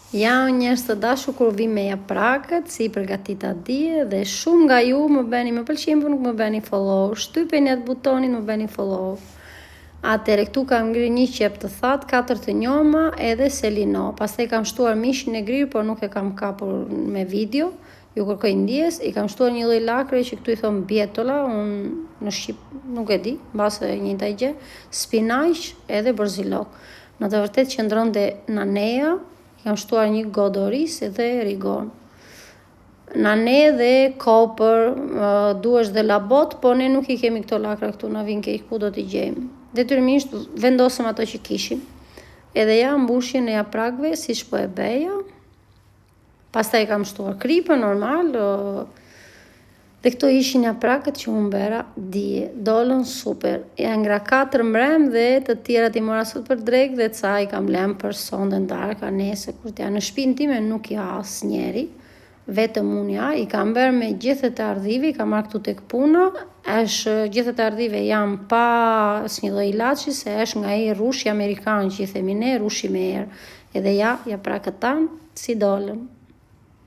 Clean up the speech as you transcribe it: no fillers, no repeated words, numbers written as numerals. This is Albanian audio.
Janë njerëz të dashur kur vi me japrakët, si përgatita dje dhe shumë nga ju më bëni më pëlqim, por nuk më bëni follow. Shtypeni atë butonin, më bëni follow. Atëre këtu kam ngri një qep të thatë, 4 të njoma edhe selino. Pastaj kam shtuar mishin e grirë, por nuk e kam kapur me video. Ju kërkoj ndjes, i kam shtuar një lloj lakre që këtu i thon bietola, unë në shqip nuk e di, mbase njëjta gjë, spinaq edhe borzilok. Në të vërtetë qëndronte nanea. Kam shtuar një godoris dhe rigon. Nane dhe kopër, duesh dhe labot, po ne nuk i kemi këto lakra këtu, na vinë keq, ku do t'i gjejmë. Detyrimisht vendosëm ato që kishim. Edhe ja mbushjen e japrakëve, siç po e beja. Pastaj kam shtuar kripën normal. Dhe këto ishin japrakët që unë bera dje, dolën super. Ja ngra 4 mrem dhe të tjerat i mora sot për drek dhe ca i kam lënë për sondën darka nese kur t'ja në shtëpinë time nuk ja as njeri. Vetëm unë ja, i kam bërë me gjethet e ardhive, i kam marrë këtu tek puna, gjethet e ardhive janë pa asnjë lloj ilaçi, se është nga ai rushi amerikan që i themi ne, rushi me erë. Edhe ja, japrakët tanë si dolën.